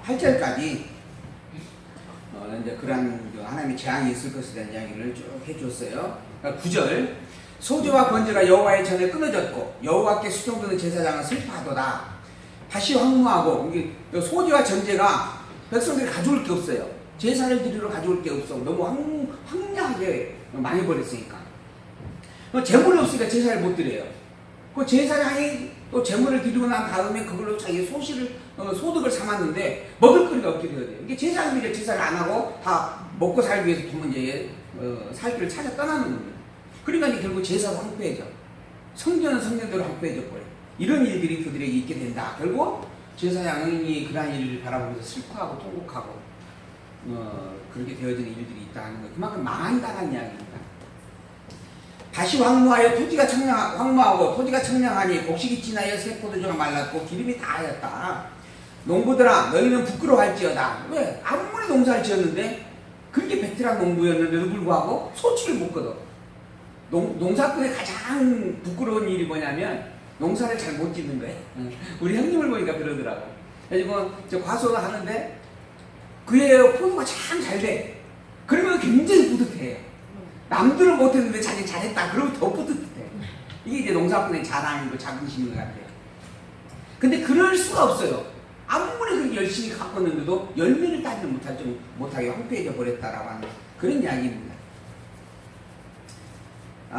8절까지 이제 그러한 하나님의 재앙이 있을 것에 대한 이야기를 쭉 해줬어요. 그러니까 9절 소재와 번제가 여호와의 전에 끊어졌고 여호와께 수종드는 제사장은 슬퍼하도다. 다시 황무하고 소재와 전제가 백성들이 가져올 게 없어요. 제사를 드리러 가져올 게 없어. 너무 황량하게 많이 버렸으니까. 재물이 없으니까 제사를 못 드려요. 그 제사장이 또 재물을 드리고 난 다음에 그걸로 자기 소득을 삼았는데 먹을 거리가 없게 되어야 돼요. 이게 제사장들이 제사를 안 하고 다 먹고 살기 위해서 돈 문제에 살 길을 찾아 떠나는 겁니다. 그러니까 이제 결국 제사도 황폐해져. 성전은 성전대로 황폐해져 버려. 이런 일들이 그들에게 있게 된다. 결국 제사장이 그러한 일을 바라보면서 슬퍼하고 통곡하고 그렇게 되어지는 일들이 있다는 거. 그만큼 망한다는 이야기입니다. 다시 황무하여 황무하고 토지가 청량하니 곡식이 지나여 새 포도주가 말랐고 기름이 다하였다. 농부들아 너희는 부끄러워할지어다. 왜? 아무리 농사를 지었는데 그렇게 베테랑 농부였는데도 불구하고 소치를 못 거둬. 농사꾼의 가장 부끄러운 일이 뭐냐면 농사를 잘 못 짓는 거예요. 우리 형님을 보니까 그러더라고. 그래서 저 과수를 하는데 그의 포도가 참 잘 돼. 그러면 굉장히 뿌듯해요. 남들은 못했는데 자기 잘했다. 그러면 더 뿌듯해. 이게 이제 농사꾼의 자랑이고 자긍심인 것 같아요. 근데 그럴 수가 없어요. 아무리 그렇게 열심히 가꿨는데도 열매를 따지는 못하게 황폐해져 버렸다라고 하는 그런 이야기입니다.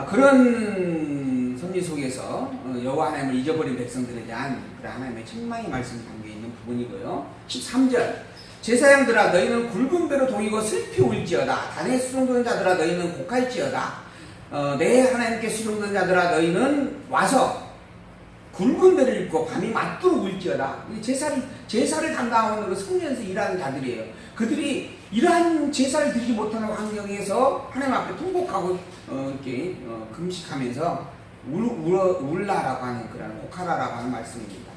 그런 섭리 속에서 여호와 하나님을 잊어버린 백성들에 대한 그런 하나님의 책망의 말씀이 담겨있는 부분이고요. 13절 제사장들아 너희는 굵은 배로 동이고 슬피 울지어다. 단에 수종드는 자들아 너희는 곡할지어다. 내 하나님께 수종드는 자들아 너희는 와서 굵은 배를 입고 밤이 맞도록 울지어다. 제사를 담당하는 그 성전에서 일하는 자들이에요. 그들이 이러한 제사를 드리지 못하는 환경에서 하나님 앞에 통곡하고 이렇게 금식하면서 울라라고 하는 그런 곡하라라고 하는 말씀입니다.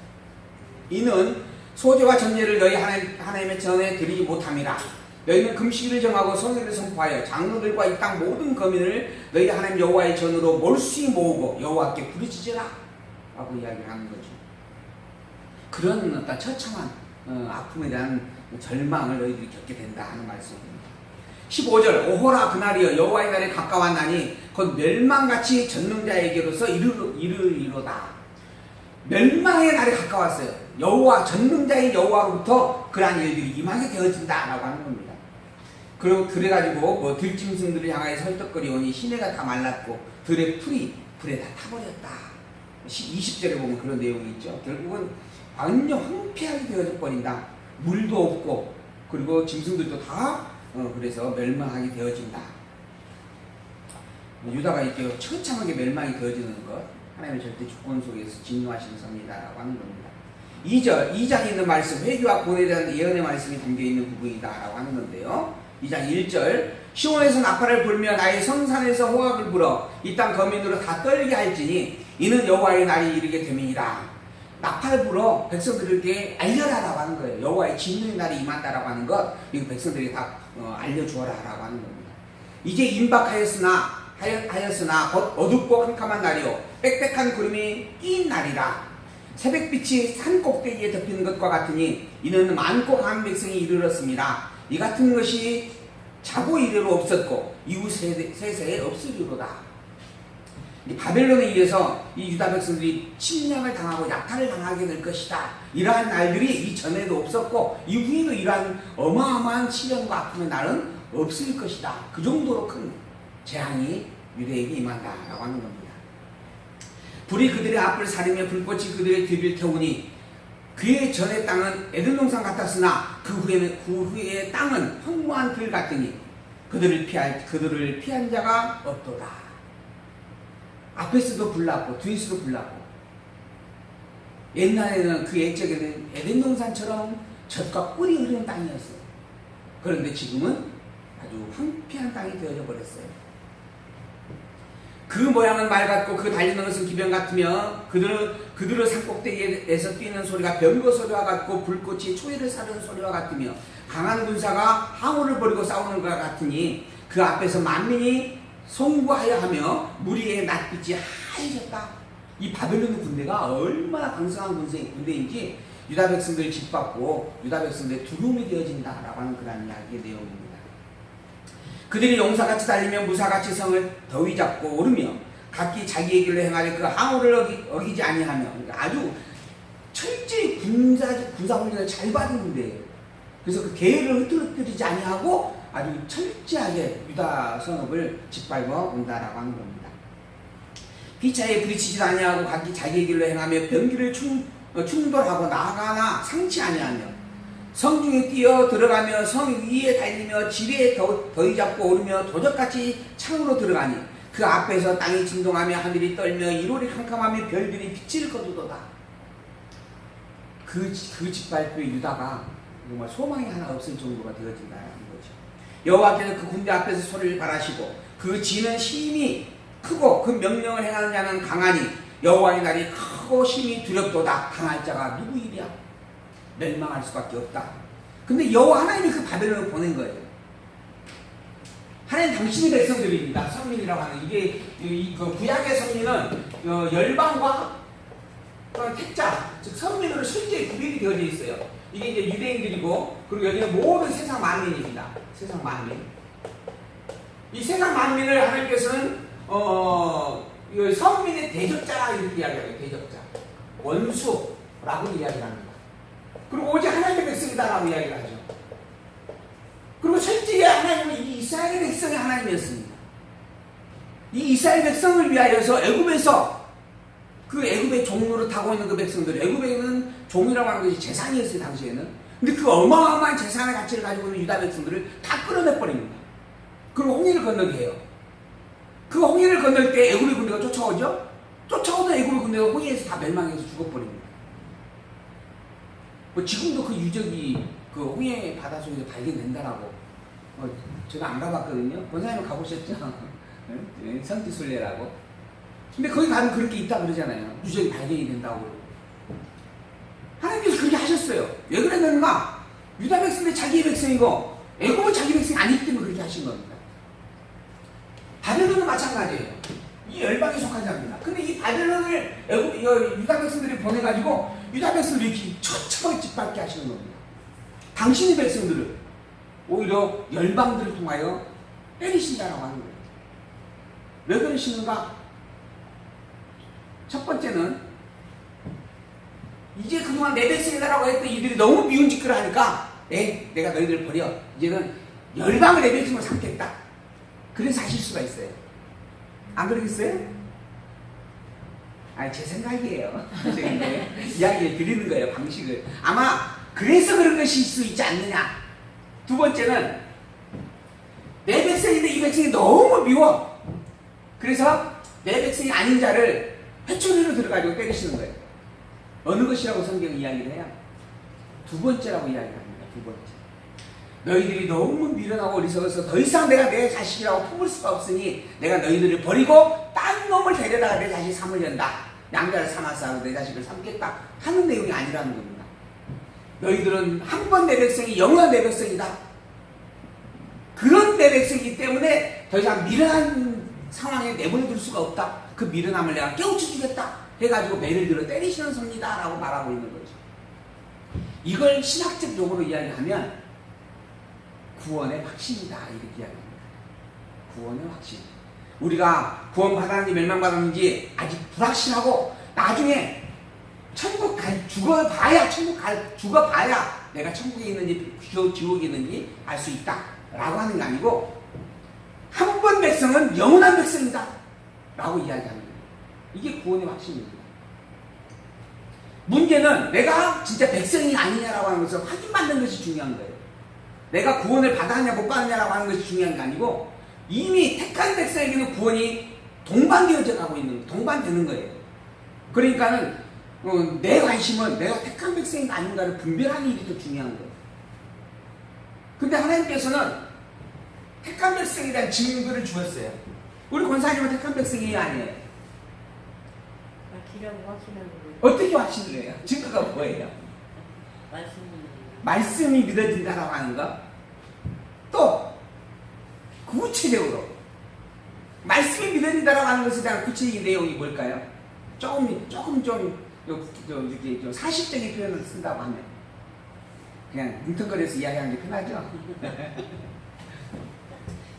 이는 소재와 전제를 너희 하나님의 전에 드리지 못함이라. 너희는 금식일을 정하고 성일을 선포하여 장로들과 이 땅 모든 거민을 너희 하나님 여호와의 전으로 몰수히 모으고 여호와께 부르짖으라 라고 이야기를 하는 거죠. 그런 어떤 처참한 아픔에 대한 절망을 너희들이 겪게 된다 하는 말씀입니다. 15절 오호라 그날이여 여호와의 날이 가까웠나니 곧 멸망같이 전능자에게로서 이르리로다. 멸망의 날이 가까웠어요. 여호와 전능자인 여호와로부터 그러한 일들이 임하게 되어진다라고 하는 겁니다. 그리고 그래가지고 들짐승들을 향하여 설득거리오니 시내가 다 말랐고 들의 풀이 불에 다 타버렸다. 20절에 보면 그런 내용이 있죠. 결국은 완전 황폐하게 되어져 버린다. 물도 없고 그리고 짐승들도 다 그래서 멸망하게 되어진다. 유다가 이렇게 처참하게 멸망이 되어지는 것, 하나님의 절대 주권 속에서 진노하시는 섭리다라고 하는 겁니다. 2절, 2장에 있는 말씀, 회개와 구원에 대한 예언의 말씀이 담겨있는 부분이다라고 하는 건데요. 2장 1절, 시온에서 나팔을 불며 나의 성산에서 호각을 불어 이 땅 거민으로 다 떨게 할지니 이는 여호와의 날이 이르게 됨이니라. 나팔을 불어 백성들에게 알려라라고 하는 거예요. 여호와의 진노의 날이 임한다라고 하는 것, 이거 백성들에게 다 알려주어라라고 하는 겁니다. 이제 임박하였으나 곧 어둡고 캄캄한 날이요 빽빽한 구름이 낀 날이라. 새벽빛이 산 꼭대기에 덮이는 것과 같으니 이는 많고 강한 백성이 이르렀습니다. 이 같은 것이 자고 이래로 없었고 이후 세세에 없으리로다. 바벨론에 의해서 이 유다 백성들이 침략을 당하고 약탈을 당하게 될 것이다. 이러한 날들이 이전에도 없었고 이후에도 이러한 어마어마한 시련과 아픔의 날은 없을 것이다. 그 정도로 큰 재앙이 유대에게 임한다라고 하는 겁니다. 불이 그들의 앞을 사르며 불꽃이 그들의 뒤를 태우니 그의 전의 땅은 에덴 동산 같았으나 그 후에 땅은 황무한 들 같으니 그들을 피한 자가 없도다. 앞에서도 불났고 뒤에서도 불났고, 옛날에는 그 옛적에는 에덴 동산처럼 젖과 꿀이 흐르는 땅이었어요. 그런데 지금은 아주 황폐한 땅이 되어져 버렸어요. 그 모양은 말 같고 그 달리는 것은 기병 같으며 그들의 산꼭대기에서 뛰는 소리가 병거 소리와 같고 불꽃이 초위를 사르는 소리와 같으며 강한 군사가 항우를 벌이고 싸우는 것 같으니 그 앞에서 만민이 송구하여 하며 무리의 낯빛이 하얘졌다. 이 바벨론 군대가 얼마나 강성한 군대인지 유다 백성들이 짓밟고 유다 백성들의 두려움이 되어진다라고 하는 그런 이야기의 내용입니다. 그들이 용사같이 달리며 무사같이 성을 더위 잡고 오르며 각기 자기의 길로 행하되 그 항우를 어기지 아니하며, 그러니까 아주 철저히 군사훈련을 잘 받은데요. 그래서 그 계획을 흐트러뜨리지 아니하고 아주 철저하게 유다 성읍을 짓밟아 온다라고 하는 겁니다. 피차에 부딪히지도 아니하고 각기 자기의 길로 행하며 병기를 충돌하고 나가나 상치 아니하며 성중에 뛰어 들어가며 성 위에 달리며 지뢰에 더위 잡고 오르며 도적같이 창으로 들어가니 그 앞에서 땅이 진동하며 하늘이 떨며 이로리 캄캄하며 별들이 빛을 거두도다. 그 짓밟을 유다가 정말 소망이 하나 없을 정도가 되어진다는 거죠. 여호와께서 그 군대 앞에서 소리를 발하시고 그 지는 힘이 크고 그 명령을 행하는 자는 강하니 여호와의 날이 크고 힘이 두렵도다. 당할 자가 누구이랴? 멸망할 수밖에 없다. 근데 여호와 하나님이 그 바벨론을 보낸 거예요. 하나님 당신의 백성들입니다. 선민이라고 하는 이게 그 구약의 선민은 열방과 택자, 즉 선민으로 실제 구별이 되어져 있어요. 이게 이제 유대인들이고, 그리고 여기는 모든 세상 만민입니다. 세상 만민. 이 세상 만민을 하나님께서는 선민의 대적자 이렇게 이야기해요. 대적자, 원수라고 이야기를 합니다. 그리고 오직 하나님의 백성이다라고 이야기를 하죠. 그리고 철저히 하나님은 이 이스라엘 백성의 하나님이었습니다. 이 이스라엘 백성을 위하여서 애굽에서 그 애굽의 종로를 타고 있는 그 백성들, 애굽에는 종이라고 하는 것이 재산이었어요, 당시에는. 근데 그 어마어마한 재산의 가치를 가지고 있는 유다 백성들을 다 끌어내버립니다. 그리고 홍해를 건너게 해요. 그 홍해를 건널 때 애굽의 군대가 쫓아오죠? 쫓아오던 애굽의 군대가 홍해에서 다 멸망해서 죽어버립니다. 뭐 지금도 그 유적이 그 홍해 바다 속에서 발견된다라고, 제가 안 가봤거든요. 권사님은 가보셨죠? 성지순례라고. 근데 거기 가면 그렇게 있다 그러잖아요. 유적이 발견이 된다고. 하나님께서 그렇게 하셨어요. 왜 그랬는가? 유다 백성이 자기의 백성이고 애굽은 자기 백성이 아니기 때문에 그렇게 하신 겁니다. 바벨론은 마찬가지예요. 이 열방에 속한 자입니다. 근데 이 바벨론을 유다 백성들이 보내가지고 유다 백성들이 이렇게 처참하게 짓밟게 하시는 겁니다. 당신의 백성들을 오히려 열방들을 통하여 때리신다라고 하는 거예요. 왜 그러시는가? 첫 번째는 이제 그동안 내 백성이다라고 했던 이들이 너무 미운 짓거리를 하니까 내가 너희들을 버려. 이제는 열방을 내 백성으로 삼겠다. 그래서 하실 수가 있어요. 안 그러겠어요? 아니, 제 생각이에요. 제가 이야기를 드리는 거예요, 방식을. 아마 그래서 그런 것일 수 있지 않느냐. 두 번째는 내 백성인데 이 백성이 너무 미워. 그래서 내 백성이 아닌 자를 회초리로 들어가지고 때리시는 거예요. 어느 것이라고 성경이 이야기를 해요? 두 번째라고 이야기를 합니다. 두 번째. 너희들이 너무 미련하고 어리석어서 더 이상 내가 내 자식이라고 품을 수가 없으니 내가 너희들을 버리고 딴 놈을 데려다가 내 자식 삼으련다. 양자를 삼아서 내 자식을 삼겠다 하는 내용이 아니라는 겁니다. 너희들은 한 번 내 백성이 영원한 내 백성이다. 그런 내 백성이기 때문에 더 이상 미련한 상황에 내버려둘 수가 없다. 그 미련함을 내가 깨우쳐주겠다 해가지고 매를 들어 때리시는 섭니다 라고 말하고 있는 거죠. 이걸 신학적 용어로 이야기하면 구원의 확신이다 이렇게 이야기합니다. 구원의 확신. 우리가 구원받았는지 멸망받았는지 아직 불확실하고 나중에 천국 죽어봐야 내가 천국에 있는지 지옥에 있는지 알 수 있다 라고 하는 게 아니고 한 번 백성은 영원한 백성이다 라고 이야기하는 거예요. 이게 구원의 확신입니다. 문제는 내가 진짜 백성이 아니냐라고 하는 것을 확인받는 것이 중요한 거예요. 내가 구원을 받았냐 못 받았냐라고 하는 것이 중요한 게 아니고 이미 택한 백성에게는 구원이 동반되어져 가고 있는, 동반되는 거예요. 그러니까는 내 관심은 내가 택한 백성인가 아닌가를 분별하는 일이 더 중요한 거예요. 근데 하나님께서는 택한 백성에 대한 증거를 주었어요. 우리 권사님은 택한 백성이에요, 아니에요? 어떻게 확신을 해요? 증거가 뭐예요? 말씀이 믿어진다라고 하는 거. 또 구체적으로 말씀이 믿어진다라고 하는 것에 대한 구체적인 내용이 뭘까요? 조금 좀 이렇게 사실적인 표현을 쓴다고 하면 그냥 뭉텅거려서 이야기하는 게 편하죠.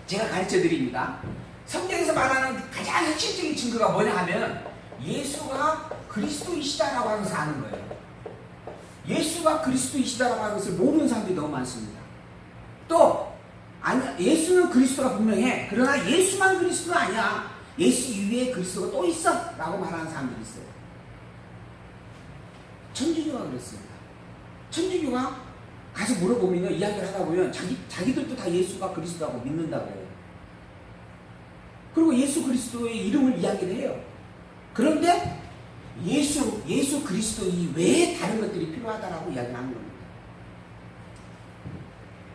제가 가르쳐 드립니다. 성경에서 말하는 가장 핵심적인 증거가 뭐냐 하면 예수가 그리스도이시다라고 하는 것을 아는 거예요. 예수가 그리스도이시다라고 하는 것을 모르는 사람들이 너무 많습니다. 또 아니, 예수는 그리스도가 분명해. 그러나 예수만 그리스도가 아니야. 예수 이외에 그리스도가 또 있어 라고 말하는 사람들이 있어요. 천주교가 그랬습니다. 천주교가 가서 물어보면 이야기를 하다 보면 자기들도 다 예수가 그리스도라고 믿는다고 해요. 그리고 예수 그리스도의 이름을 이야기를 해요. 그런데 예수 그리스도 이외에 다른 것들이 필요하다라고 이야기를 하는 겁니다.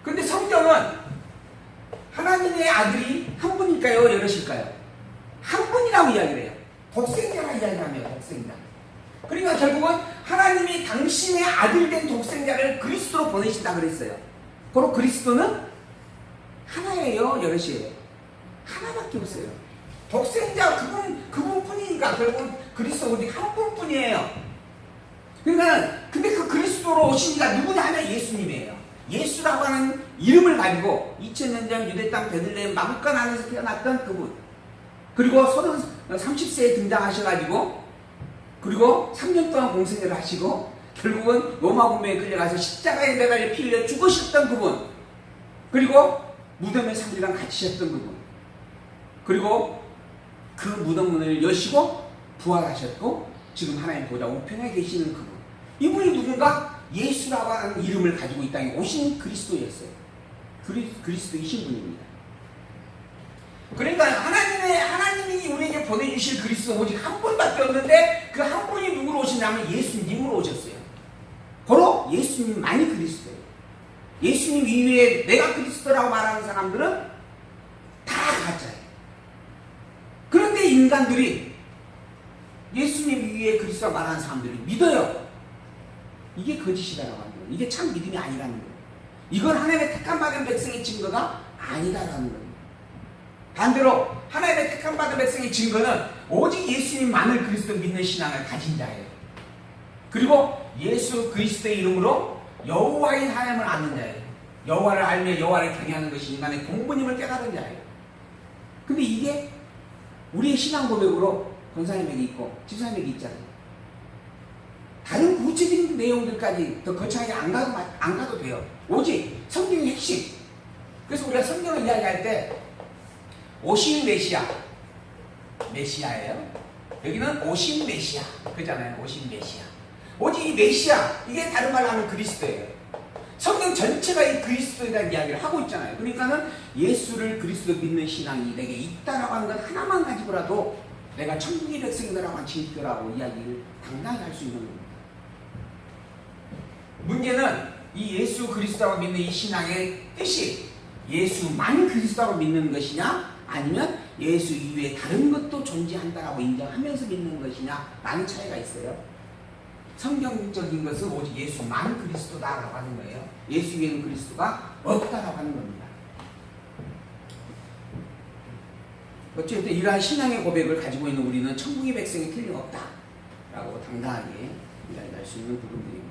그런데 성경은 하나님의 아들이 한 분일까요? 여럿일까요? 한 분이라고 이야기를 해요. 독생자라 이야기하며 독생자. 그러니까 결국은 하나님이 당신의 아들 된 독생자를 그리스도로 보내신다 그랬어요. 바로 그리스도는 하나예요, 여럿이에요? 하나밖에 없어요. 독생자 그분뿐이니까 결국은 그리스도 오직 한 분뿐이에요. 그러니까 근데 그 그리스도로 오신 이가 누구냐 하면 예수님이에요. 예수라고 하는 이름을 가지고 2000년 전 유대 땅 베들레헴 마뭇간 안에서 태어났던 그분, 그리고 30세에 등장하셔가지고 그리고 3년 동안 공생애를 하시고 결국은 로마 군병에 끌려가서 십자가에 매달려 피 흘려 죽으셨던 그분, 그리고 무덤에 3일간 갇히셨던 그분, 그리고 그 무덤 문을 여시고 부활하셨고 지금 하나님 보좌 우편에 계시는 그분, 이분이 누군가? 예수라고 하는 이름을 가지고 이 땅에 오신 그리스도였어요. 그리스도이신 분입니다. 그러니까 하나님이 우리에게 보내주실 그리스도 오직 한 분밖에 없는데 그 한 분이 누구로 오시냐면 예수님으로 오셨어요. 바로 예수님만이 그리스도예요. 예수님 이외에 내가 그리스도라고 말하는 사람들은 다 가짜예요. 그런데 인간들이 예수님 이외에 그리스도라고 말하는 사람들을 믿어요. 이게 거짓이라고 하는 거예요. 이게 참 믿음이 아니라는 거예요. 이건 하나님의 택함 받은 백성의 증거가 아니다라는 거예요. 반대로 하나님의 택함 받은 백성의 증거는 오직 예수님만을 그리스도 믿는 신앙을 가진 자예요. 그리고 예수 그리스도의 이름으로 여호와인 하나님을 아는 자예요. 여호와를 알며 여호와를 경외하는 것이 인간의 공분임을 깨달은 자예요. 근데 이게 우리의 신앙 고백으로 권사님에게 있고 집사님에게 있잖아요. 다른 구체적인 내용들까지 더 거창하게 안 가도 돼요. 오직 성경의 핵심. 그래서 우리가 성경을 이야기할 때 오신 메시아예요. 여기는 오신 메시아 그잖아요. 오신 메시아. 오직 이 메시아, 이게 다른 말로 하면 그리스도예요. 성경 전체가 이 그리스도에 대한 이야기를 하고 있잖아요. 그러니까는 예수를 그리스도 믿는 신앙이 내게 있다라고 하는 것 하나만 가지고라도 내가 천국의 백성이라고 한 진표라고 이야기를 당당히 할 수 있는 겁니다. 문제는 이 예수 그리스도라고 믿는 이 신앙의 뜻이 예수만 그리스도라고 믿는 것이냐, 아니면 예수 이외에 다른 것도 존재한다라고 인정하면서 믿는 것이냐 라는 차이가 있어요. 성경적인 것은 오직 예수만 그리스도다라고 하는 거예요. 예수 이외에는 그리스도가 없다라고 하는 겁니다. 어쨌든 이러한 신앙의 고백을 가지고 있는 우리는 천국의 백성이 틀림없다라고 당당하게 이야기할 수 있는 부분들입니다.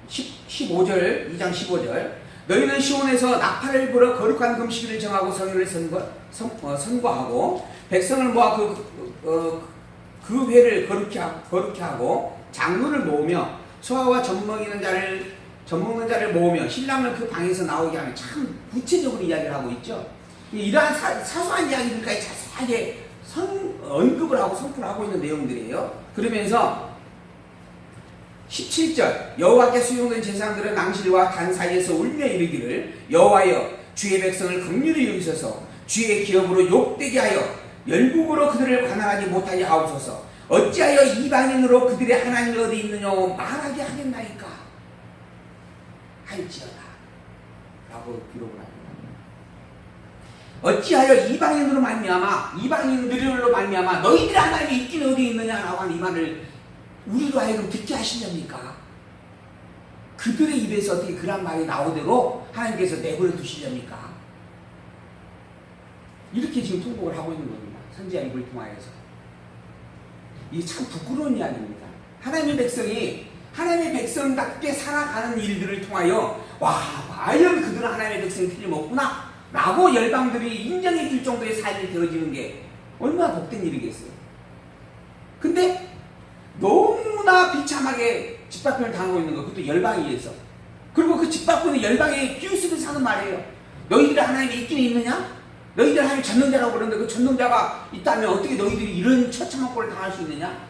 15절, 2장 15절. 너희는 시온에서 나팔을 불어 거룩한 금식일을 정하고 성일을 선고하고 백성을 모아 그 회를 거룩히 하고 장로를 모으며 소아와 젖먹는 자를 모으며 신랑을 그 방에서 나오게 하면, 참 구체적으로 이야기를 하고 있죠. 이러한 사소한 이야기들까지 자세하게 언급을 하고 선포를 하고 있는 내용들이에요. 그러면서 17절 여호와께 수용된 제사장들은 낭실과 단 사이에서 울며 이르기를 여호와여 주의 백성을 긍휼히 여기소서 주의 기업으로 욕되게 하여 열국으로 그들을 관할하지 못하게 하옵소서 어찌하여 이방인으로 그들의 하나님이 어디 있느냐 말하게 하겠나이까 할지어다 라고 기록을 합니다. 어찌하여 이방인으로 말미암아 이방인들로 말미암아 너희들의 하나님이 있긴 어디 있느냐라고 하는 이 말을 우리로 하여금 듣게 하시렵니까? 그들의 입에서 어떻게 그런 말이 나오대로 하나님께서 내버려 두시렵니까? 이렇게 지금 통곡을 하고 있는 겁니다. 선지자 입을 통하여서. 이게 참 부끄러운 이야기입니다. 하나님의 백성이 하나님의 백성답게 살아가는 일들을 통하여 와, 과연 그들은 하나님의 백성이 틀림없구나 라고 열방들이 인정해 줄 정도의 삶이 되어지는 게 얼마나 복된 일이겠어요. 근데 너무나 비참하게 집밥편을 당하고 있는 거, 그것도 열방에 의해서. 그리고 그 집밥편은 열방에 끼우스를 사는 말이에요. 너희들이 하나님의 있기는 있느냐? 너희들 하나님 전능자라고 그러는데 그 전능자가 있다면 어떻게 너희들이 이런 처참한 꼴을 당할 수 있느냐?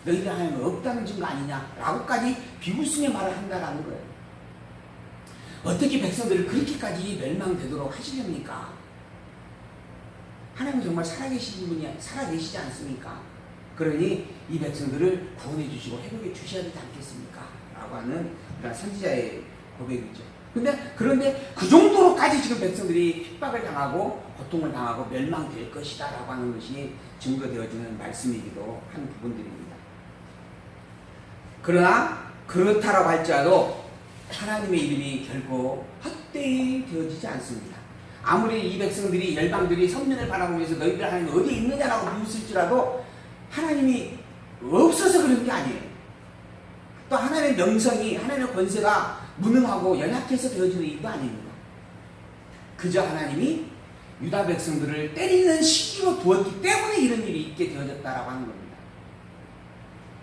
너희들 하나님은 없다는 증거 아니냐? 라고까지 비웃음의 말을 한다라는 거예요. 어떻게 백성들을 그렇게까지 멸망되도록 하시렵니까? 하나님은 정말 살아계시는 분이 살아계시지 않습니까? 그러니 이 백성들을 구원해 주시고 회복해 주셔야 되지 않겠습니까? 라고 하는 그런 선지자의 고백이죠. 그런데 그 정도로까지 지금 백성들이 핍박을 당하고 고통을 당하고 멸망될 것이다 라고 하는 것이 증거되어지는 말씀이기도 한 부분들입니다. 그러나 그렇다라고 할지라도 하나님의 이름이 결코 헛되이 되어지지 않습니다. 아무리 이 백성들이 열방들이 선민을 바라보면서 너희들 하나님 어디에 있느냐라고 묻을지라도 하나님이 없어서 그런 게 아니에요. 또 하나님의 명성이 하나님의 권세가 무능하고 연약해서 되어지는 일도 아닙니다. 그저 하나님이 유다 백성들을 때리는 시기로 두었기 때문에 이런 일이 있게 되어졌다라고 하는 겁니다.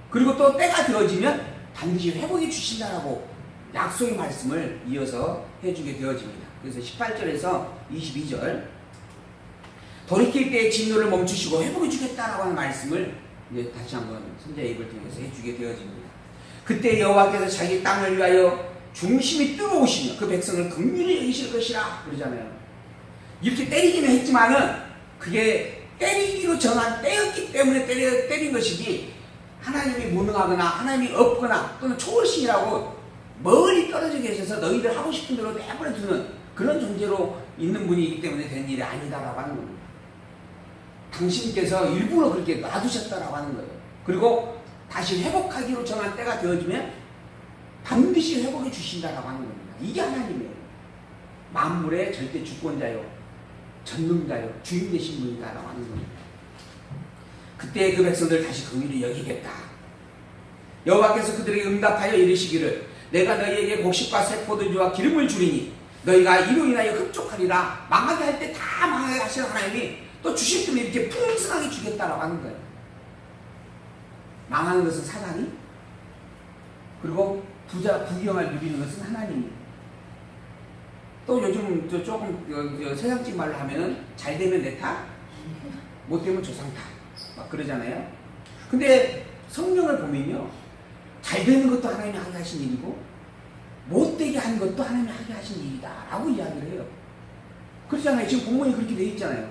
그리고 또 때가 되어지면 반드시 회복해 주신다라고 약속의 말씀을 이어서 해주게 되어집니다. 그래서 18절에서 22절 돌이킬 때의 진노를 멈추시고 회복해 주겠다라고 하는 말씀을 이제 다시 한번 선지자의 입을 통해서 해주게 되어집니다. 그때 여호와께서 자기 땅을 위하여 중심이 뜨거우시며 그 백성을 긍휼히 여기실 것이라 그러잖아요. 이렇게 때리기는 했지만은 그게 때리기로 정한 때였기 때문에 때린 것이지 하나님이 무능하거나 하나님이 없거나 또는 초월신이라고 멀리 떨어져 계셔서 너희들 하고 싶은 대로 내버려 두는 그런 존재로 있는 분이기 때문에 된 일이 아니다라고 하는 겁니다. 당신께서 일부러 그렇게 놔두셨다라고 하는 거예요. 그리고 다시 회복하기로 정한 때가 되어지면 반드시 회복해 주신다라고 하는 겁니다. 이게 하나님이에요. 만물의 절대 주권자요, 전능자요, 주인 되신 분이다라고 하는 겁니다. 그때 그 백성들 다시 긍휼히 여기겠다. 여호와께서 그들에게 응답하여 이르시기를 내가 너희에게 곡식과 새 포도주와 기름을 주리니 너희가 이로 인하여 흡족하리라. 망하게 할 때 다 망하게 하시는 하나님이 또 주실 때면 이렇게 풍성하게 주겠다라고 하는 거예요. 망하는 것은 사단이, 그리고 부귀영화를 누리는 것은 하나님이. 또 요즘 조금 서양식 말로 하면은 잘 되면 내 탓, 못 되면 조상 탓 막 그러잖아요. 근데 성경을 보면요, 잘 되는 것도 하나님이 하게 하신 일이고 못 되게 하는 것도 하나님이 하게 하신 일이다 라고 이야기를 해요. 그렇잖아요. 지금 본문이 그렇게 되어 있잖아요.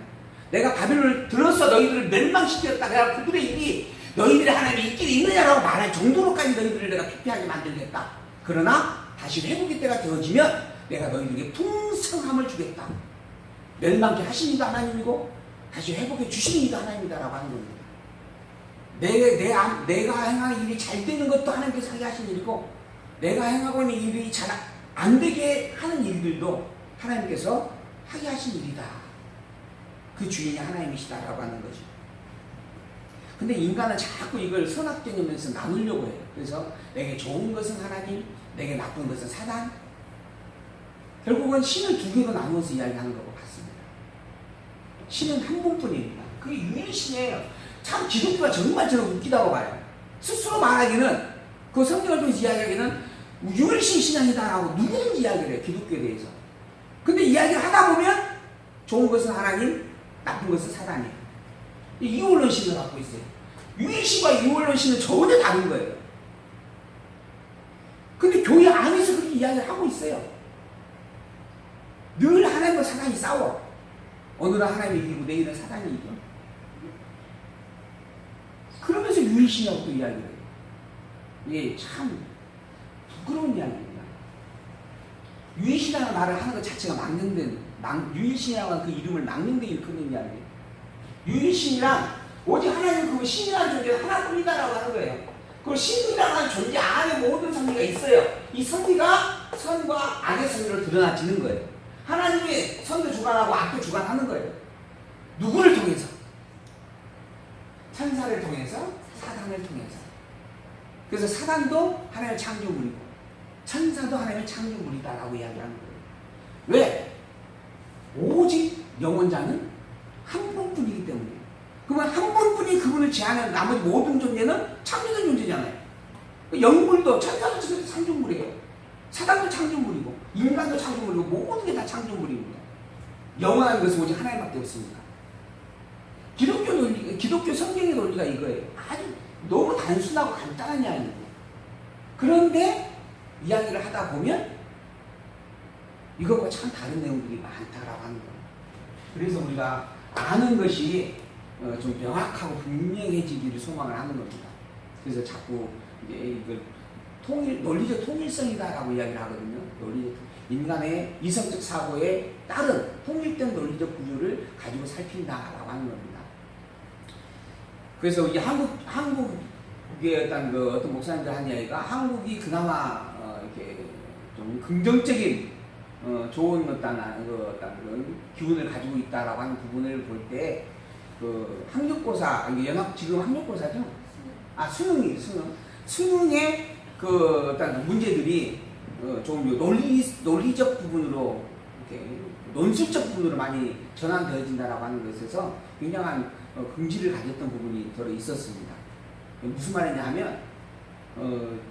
내가 바벨론을 들어서 너희들을 멸망시켰다. 내가 그들의 일이 너희들이 하나님이 있긴 있느냐라고 말할 정도로까지 너희들을 내가 피폐하게 만들겠다. 그러나 다시 회복의 때가 되어지면 내가 너희들에게 풍성함을 주겠다. 멸망케 하신 이도 하나님이고 다시 회복해 주시는 이도 하나님이다라고 하는 겁니다. 내가 행하는 일이 잘 되는 것도 하나님께서 하게 하신 일이고 내가 행하고 있는 일이 잘 안 되게 하는 일들도 하나님께서 하게 하신 일이다. 그 주인이 하나님이시다라고 하는 거죠. 근데 인간은 자꾸 이걸 선악 개념에서 나누려고 해요. 그래서 내게 좋은 것은 하나님, 내게 나쁜 것은 사단. 결국은 신을 두 개로 나누어서 이야기하는 것 같습니다. 신은 한 분뿐입니다. 그게 유일신이에요. 참 기독교가 정말 저는 웃기다고 봐요. 스스로 말하기는, 그 성경을 통해서 이야기하기는 유일신 신앙이다라고 누구든지 이야기를 해요. 기독교에 대해서. 근데 이야기를 하다 보면 좋은 것은 하나님, 나쁜 것은 사단이에요. 이원론신을 갖고 있어요. 유일신과 이원론신은 전혀 다른 거예요. 근데 교회 안에서 그렇게 이야기를 하고 있어요. 늘 하나님과 사단이 싸워. 오늘은 하나님이 이기고 내일은 사단이 이겨. 그러면서 유일신이라고 또 이야기를 해요. 이게 참 부끄러운 이야기입니다. 유일신이라는 말을 하는 것 자체가 유일신이라고 하는 그 이름을 망령되게 일컫는 이야기예요. 유일신이란 오직 하나님 그 신이라는 존재가 하나뿐이다라고 하는 거예요. 그 신이라고 하는 존재 안에 모든 선리가 있어요. 이 선리가 선과 악의 선리로 드러나지는 거예요. 하나님이 선도 주관하고 악도 주관하는 거예요. 누구를 통해서? 천사를 통해서, 사단을 통해서. 그래서 사단도 하나님의 창조물이고 천사도 하나님의 창조물이다라고 이야기하는 거예요. 왜? 오직 영원자는 한 분뿐이기 때문이에요. 그러면 한 분뿐이 그분을 제한한 나머지 모든 존재는 창조된 존재잖아요. 영물도 천사도 창조물이에요. 사단도 창조물이고 인간도 창조물이고 모든 게 다 창조물입니다. 영원한 것은 오직 하나님밖에 없습니다. 기독교 성경의 논리가 이거예요. 아주 너무 단순하고 간단한 이야기예요. 그런데 이야기를 하다 보면 이것과 참 다른 내용들이 많다라고 하는 거예요. 그래서 우리가 아는 것이 좀 명확하고 분명해지기를 소망을 하는 겁니다. 그래서 자꾸 이걸 논리적 통일성이다라고 이야기를 하거든요. 인간의 이성적 사고에 따른 통일된 논리적 구조를 가지고 살핀다라고 하는 겁니다. 그래서 이 한국의 어떤 목사님들 한 이야기가 한국이 그나마 이렇게 좀 긍정적인 좋은 어떤 기운을 가지고 있다라고 하는 부분을 볼 때 학력고사 지금 학력고사죠? 수능의 어떤 문제들이 좀 논리적 부분으로 이렇게 논술적 부분으로 많이 전환되어진다라고 하는 것에서 굉장한 긍지를 가졌던 부분이 들어 있었습니다. 무슨 말이냐 하면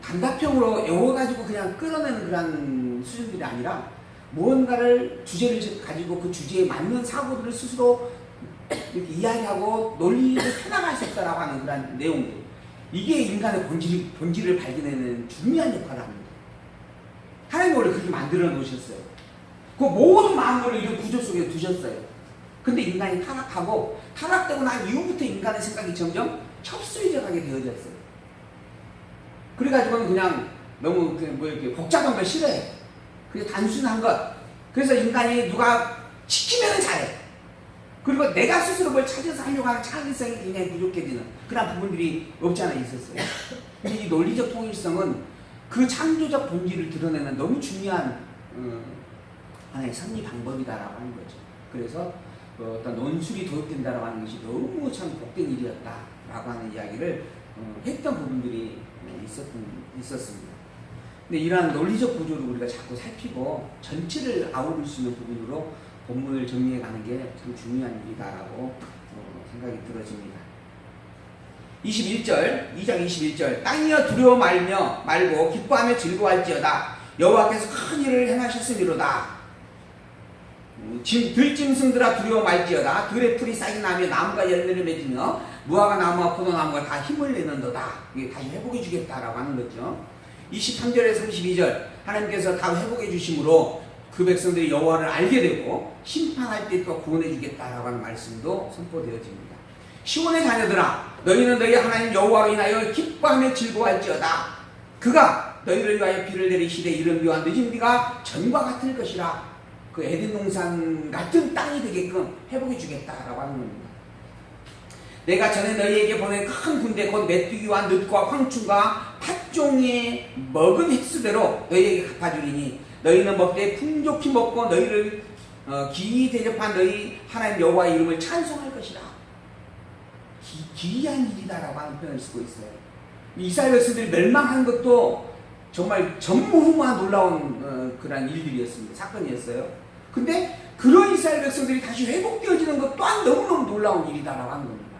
단답형으로 외워가지고 그냥 끌어내는 그런 수준들이 아니라 무언가를 주제를 가지고 그 주제에 맞는 사고들을 스스로 이렇게 이야기하고 논리를 펴나갈 수 있다라고 하는 그런 내용들. 이게 인간의 본질을 발견하는 중요한 역할을 합니다. 하나님이 원래 그렇게 만들어 놓으셨어요. 그 모든 만물을 이런 구조 속에 두셨어요. 근데 인간이 타락되고 난 이후부터 인간의 생각이 점점 협소해져 가게 되어졌어요. 그래가지고는 그냥 너무 이렇게 복잡한 걸 싫어해. 그게 단순한 것. 그래서 인간이 누가 시키면 잘해. 그리고 내가 스스로 뭘 찾아서 하려고 하는 창의성이 굉장히 부족해지는 그런 부분들이 없지 않아 있었어요. 근데 이 논리적 통일성은 그 창조적 본질을 드러내는 너무 중요한 하나의 섭리 방법이다라고 하는 거죠. 그래서 어떤 논술이 도입된다라고 하는 것이 너무 참 복된 일이었다라고 하는 이야기를 했던 부분들이 있었습니다. 근데 이러한 논리적 구조를 우리가 자꾸 살피고 전체를 아우를 수 있는 부분으로 본문을 정리해가는 게 참 중요한 일이다라고 생각이 들어집니다. 2장 21절 땅이여 두려워 말고 기뻐하며 즐거워할지어다 여호와께서 큰 일을 행하셨음이로다. 들짐승들아 두려워 말지어다 들의 풀이 싹이 나며 나무가 열매를 맺으며 무화과 나무와 포도나무가 다 힘을 내는도다. 이게 다시 회복해 주겠다라고 하는 거죠. 23절에 32절 하나님께서 다 회복해 주심으로 그 백성들이 여호와를 알게 되고 심판할 때 또 구원해 주겠다라고 하는 말씀도 선포되어집니다. 시온의 자녀들아 너희는 너희 하나님 여호와로 인하여 기뻐하며 즐거워할지어다. 그가 너희를 위하여 비를 내리시되 이른 비와 늦은 비가 전과 같을 것이라. 그 에덴 동산 같은 땅이 되게끔 회복해 주겠다라고 하는 겁니다. 내가 전에 너희에게 보낸 큰 군대 곧 메뚜기와 늑과 황충과 팥종의 먹은 횟수대로 너희에게 갚아주리니 너희는 먹되 풍족히 먹고 너희를 기이 대접한 너희 하나님 여호와의 이름을 찬송할 것이라. 기이한 일이다라고 하는 표현을 쓰고 있어요. 이스라엘 백성들이 멸망한 것도 정말 전무후무한 놀라운 그런 일들이었습니다. 사건이었어요. 근데 그런 이스라엘 백성들이 다시 회복되어지는 것 또한 너무너무 놀라운 일이다라고 하는 겁니다.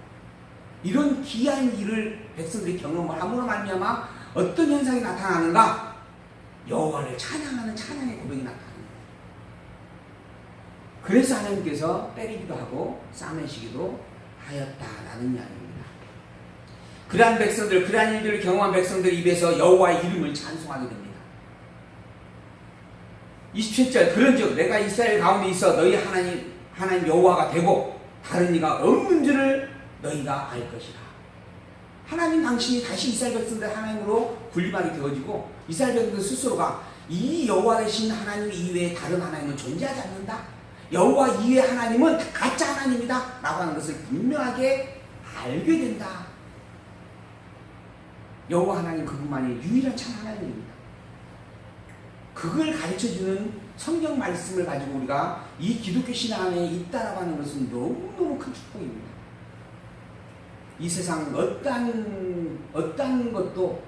이런 기이한 일을 백성들이 경험을 함으로 말미암아 어떤 현상이 나타나는가? 여호와를 찬양하는 찬양의 고백이 나타납니다. 그래서 하나님께서 때리기도 하고 싸매시기도 하였다라는 이야기입니다. 그러한 백성들, 그러한 일들을 경험한 백성들 입에서 여호와의 이름을 찬송하게 됩니다. 27절 그런즉 내가 이스라엘 가운데 있어 너희 하나님 여호와가 되고 다른 이가 없는 줄을 너희가 알 것이라. 하나님 당신이 다시 이스라엘 백성들 하나님으로 분리하게 되어지고 이스라엘 백성들 스스로가 이 여호와 되신 하나님 이외에 다른 하나님은 존재하지 않는다. 여호와 이외의 하나님은 가짜 하나님이다 라고 하는 것을 분명하게 알게 된다. 여호와 하나님 그분만이 유일한 참 하나님입니다. 그걸 가르쳐주는 성경 말씀을 가지고 우리가 이 기독교 신앙 안에 있다라고 하는 것은 너무너무 큰 축복입니다. 이 세상 어떠한 것도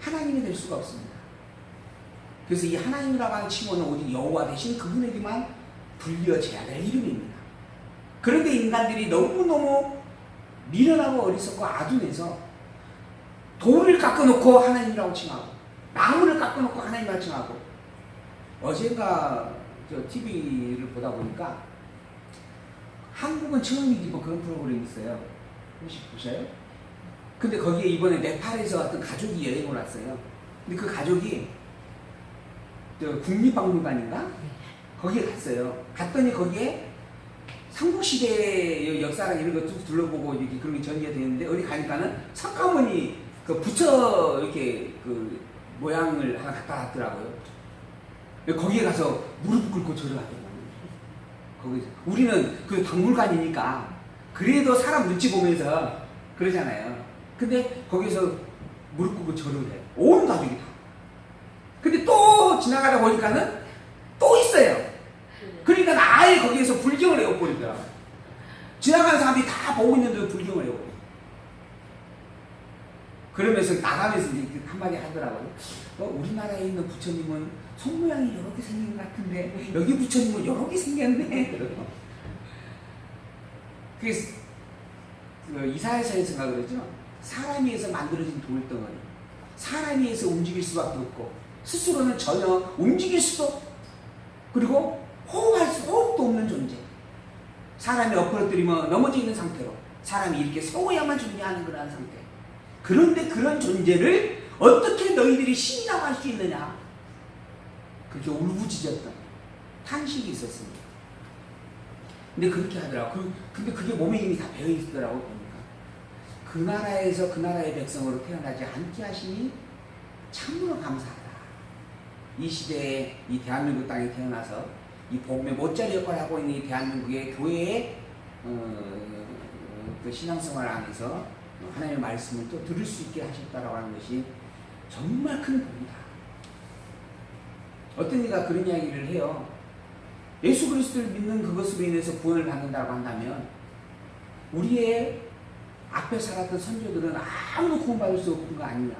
하나님이 될 수가 없습니다. 그래서 이 하나님이라고 하는 칭호는 오직 여호와 대신 그분에게만 불려져야 될 이름입니다. 그런데 인간들이 너무너무 미련하고 어리석고 아둔해서 돌을 깎아놓고 하나님이라고 칭하고 나무를 깎아놓고 하나님이라고 칭하고 어젠가 저 TV를 보다 보니까 한국은 처음이지 뭐 그런 프로그램이 있어요. 혹시 보셔요? 근데 거기에 이번에 네팔에서 어떤 가족이 여행을 왔어요. 근데 그 가족이 저 국립박물관인가? 거기에 갔어요. 갔더니 거기에 삼국시대 역사랑 이런 거 쭉 둘러보고 이렇게 그런 게 전개가 되는데 어디 가니까는 석가모니 그 부처 이렇게 그 모양을 하나 갖다 놨더라고요. 거기에 가서 무릎 꿇고 절을 하더라고요. 거기 우리는 그 박물관이니까 그래도 사람 눈치 보면서 그러잖아요. 근데 거기서 무릎 꿇고 절을 해. 온 가족이 다. 근데 또 지나가다 보니까는 또 있어요. 그러니까 아예 거기에서 불경을 해버리더라고요. 지나가는 사람들이 다 보고 있는데도 불경을 해버려요. 그러면서 나가면서 이제 한마디 하더라고요. 우리나라에 있는 부처님은 손모양이 이렇게 생긴 것 같은데 여기 부처님은 이렇게 생겼네. 그래서 이사야서에서가 그러죠. 사람이 해서 만들어진 돌덩어리, 사람이 해서 움직일 수밖에 없고 스스로는 전혀 움직일 수도 그리고 호흡도 없는 존재. 사람이 엎어뜨리면 넘어져 있는 상태로 사람이 이렇게 세워야만 존재하는 그런 상태. 그런데 그런 존재를 어떻게 너희들이 신이라고 할 수 있느냐? 그렇게 울부짖었던 탄식이 있었습니다. 근데 그렇게 하더라고. 근데 그게 몸에 이미 다 배어 있더라고 보니까. 그 나라에서 그 나라의 백성으로 태어나지 않게 하시니 참으로 감사하다. 이 시대에 이 대한민국 땅에 태어나서 이 복음의 못자리 역할을 하고 있는 이 대한민국의 교회의 그 신앙생활 안에서 하나님의 말씀을 또 들을 수 있게 하셨다라고 하는 것이 정말 큰 복이다. 어떤 이가 그런 이야기를 해요. 예수 그리스도를 믿는 그것으로 인해서 구원을 받는다고 한다면 우리의 앞에 살았던 선조들은 아무도 구원받을 수 없는 거 아니냐.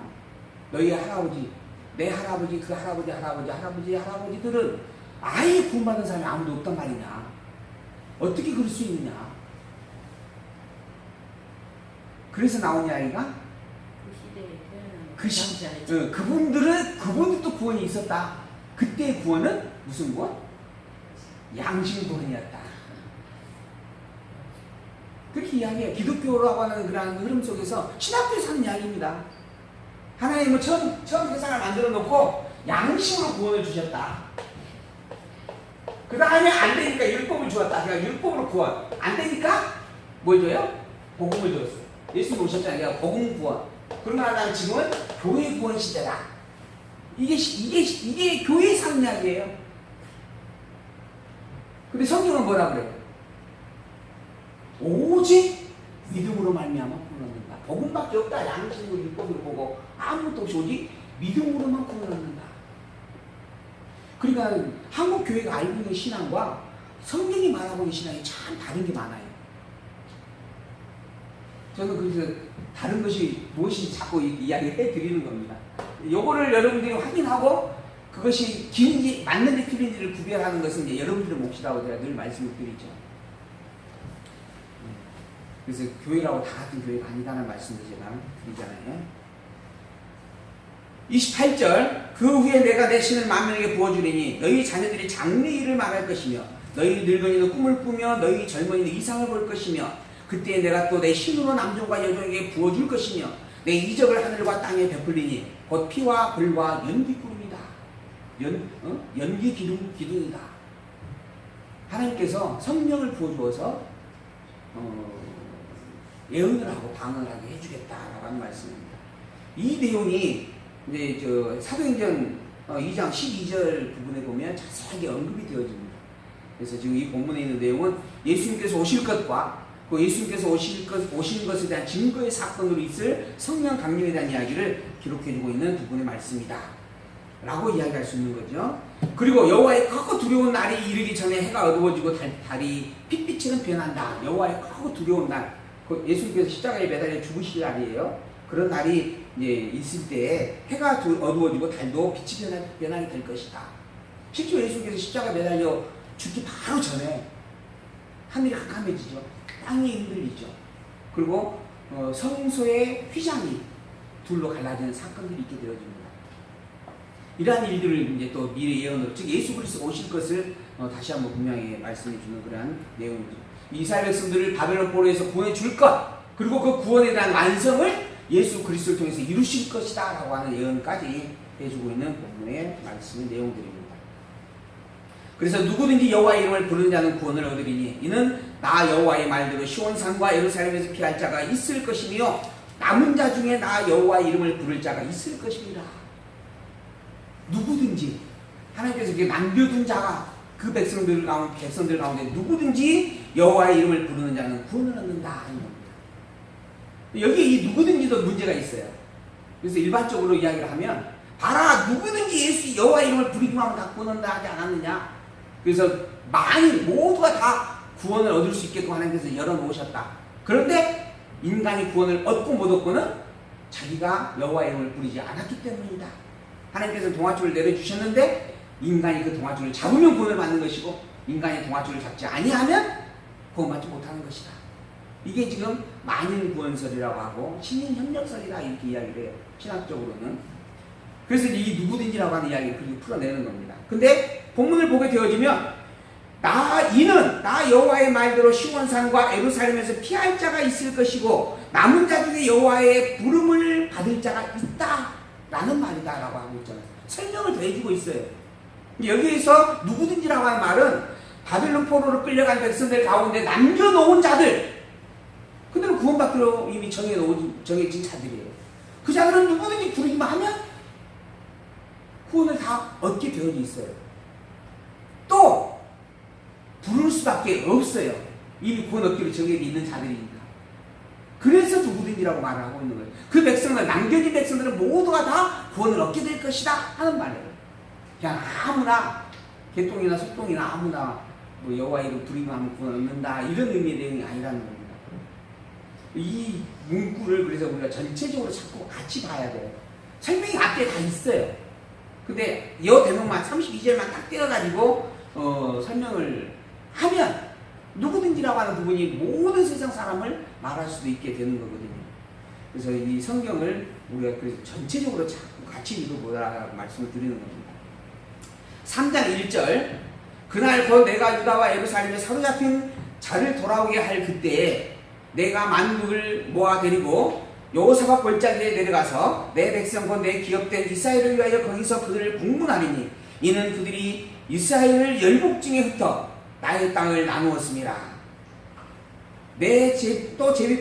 너희 할아버지, 내 할아버지, 그 할아버지들은 아예 구원받은 사람이 아무도 없단 말이냐. 어떻게 그럴 수 있느냐. 그래서 나온 이야기가 그분들도 구원이 있었다. 그때의 구원은 무슨 구원? 양심 구원이었다. 그렇게 이야기해요. 기독교라고 하는 그런 흐름 속에서 신학교에서 하는 이야기입니다. 하나님은 처음 세상을 만들어 놓고 양심으로 구원을 주셨다. 그 다음에 안 되니까 율법을 주었다. 그러니까 율법으로 구원. 안 되니까 뭘 줘요? 복음을 줬어요. 예수님 오셨잖아요. 복음 구원. 그러나 난 지금은 교회 구원 시대다. 이게 교회의 상 이야기예요. 근데 성경은 뭐라 그래요? 오직 믿음으로 말미암아 구원 얻는다. 복음밖에 없다. 양심으로 율법으로 보고 아무것도 없이 오직 믿음으로만 구원 얻는다. 그러니까 한국 교회가 알고 있는 신앙과 성경이 말하고 있는 신앙이 참 다른 게 많아요. 저는 그래서 다른 것이 무엇인지 자꾸 이야기를 해드리는 겁니다. 요거를 여러분들이 확인하고 그것이 기인지 맞는지 틀린지를 구별하는 것은 이제 여러분들의 몫이라고 제가 늘 말씀을 드리죠. 그래서 교회라고 다 같은 교회가 아니다는 말씀을 제가 드리잖아요. 28절 그 후에 내가 내 신을 만민에게 부어주리니 너희 자녀들이 장래의 일을 말할 것이며 너희 늙은이는 꿈을 꾸며 너희 젊은이는 이상을 볼 것이며 그때 내가 또 내 신으로 남종과 여종에게 부어줄 것이며 내 이적을 하늘과 땅에 베풀리니 곧 피와 불과 연기구름이다. 연기 기둥이다. 하나님께서 성령을 부어주어서 예언을 하고 방언을 하게 해주겠다라고 하는 말씀입니다. 이 내용이 이제 사도행전 2장 12절 부분에 보면 자세하게 언급이 되어집니다. 그래서 지금 이 본문에 있는 내용은 예수님께서 오실 것과 그 예수님께서 오신 것에 대한 증거의 사건으로 있을 성령 강림에 대한 이야기를 기록해주고 있는 부분의 말씀이다 라고 이야기할 수 있는 거죠. 그리고 여호와의 크고 두려운 날이 이르기 전에 해가 어두워지고 달이 핏빛처럼 변한다. 여호와의 크고 두려운 날. 그 예수님께서 십자가에 매달려 죽으실 날이에요. 그런 날이 이제 있을 때 해가 어두워지고 달도 빛이 변하게 될 것이다. 실제로 예수님께서 십자가에 매달려 죽기 바로 전에 하늘이 캄캄해지죠. 땅이 흔들리죠. 그리고 성소의 휘장이 둘로 갈라지는 사건들이 있게 되어집니다. 이러한 일들을 이제 또 미래 예언으로, 즉 예수 그리스도가 오실 것을 다시 한번 분명히 말씀해 주는 그러한 내용이죠. 이스라엘 백성들을 바벨론 포로에서 구원해 줄 것, 그리고 그 구원에 대한 완성을 예수 그리스도를 통해서 이루실 것이다 라고 하는 예언까지 해주고 있는 본문의 말씀의 내용들입니다. 그래서 누구든지 여호와의 이름을 부르는 자는 구원을 얻으리니 이는 나 여호와의 말대로 시온산과 예루살렘에서 피할 자가 있을 것이며 남은 자 중에 나 여호와의 이름을 부를 자가 있을 것이니라. 누구든지 하나님께서 이렇게 남겨둔 자가 그 백성들 가운데 누구든지 여호와의 이름을 부르는 자는 구원을 얻는다 하는 겁니다. 여기에 이 누구든지도 문제가 있어요. 그래서 일반적으로 이야기를 하면 봐라 누구든지 예수 여호와의 이름을 부르기만 하면 다 구원한다 하지 않았느냐. 그래서 많이 모두가 다 구원을 얻을 수 있게끔 하나님께서 열어놓으셨다. 그런데 인간이 구원을 얻고 못 얻고는 자기가 여호와의 이름을 부르지 않았기 때문이다. 하나님께서 동화줄을 내려주셨는데 인간이 그 동화줄을 잡으면 구원을 받는 것이고 인간이 동화줄을 잡지 아니하면 구원받지 못하는 것이다. 이게 지금 만인구원설이라고 하고 신인협력설이라 이렇게 이야기를 해요. 신학적으로는. 그래서 이 누구든지라고 하는 이야기를 그렇게 풀어내는 겁니다. 근데 본문을 보게 되어지면 이는 나 여호와의 말대로 시온산과 예루살렘에서 피할 자가 있을 것이고 남은 자 중에 여호와의 부름을 받을 자가 있다 라는 말이다 라고 하고 있잖아요. 설명을 더 해주고 있어요. 여기에서 누구든지라고 하는 말은 바벨론 포로로 끌려간 백성들 가운데 남겨놓은 자들, 그들은 구원받기로 이미 정해진 자들이에요. 그 자들은 누구든지 부르기만 하면 구원을 다 얻게 되어 있어요. 또 부를 수밖에 없어요. 이미 구원 얻기로 정해져 있는 자들이니까. 그래서 누구든지라고 말을 하고 있는 거예요. 그 백성들, 남겨진 백성들은 모두가 다 구원을 얻게 될 것이다 하는 말이에요. 그냥 아무나 개똥이나 소똥이나 아무나 뭐 여호와의 이름 부르기만 하면 구원 얻는다 이런 의미의 내용이 아니라는 겁니다. 이 문구를 그래서 우리가 전체적으로 자꾸 같이 봐야 돼요. 설명이 앞에 다 있어요. 근데 이 대목만 32절만 딱 떼어가지고 설명을 하면 누구든지라고 하는 부분이 모든 세상 사람을 말할 수도 있게 되는 거거든요. 그래서 이 성경을 우리가 그래서 전체적으로 자꾸 같이 읽어보라고 말씀을 드리는 겁니다. 3장 1절 그날 곧 내가 유다와 예루살렘에 사로잡힌 자를 돌아오게 할 그때에 내가 만국을 모아 데리고 여호사밧 골짜기에 내려가서 내 백성 곧 내 기업된 이스라엘을 위하여 거기서 그들을 공문하리니 이는 그들이 이스라엘을 열국 중에 흩어 나의 땅을 나누었습니다. 또 제비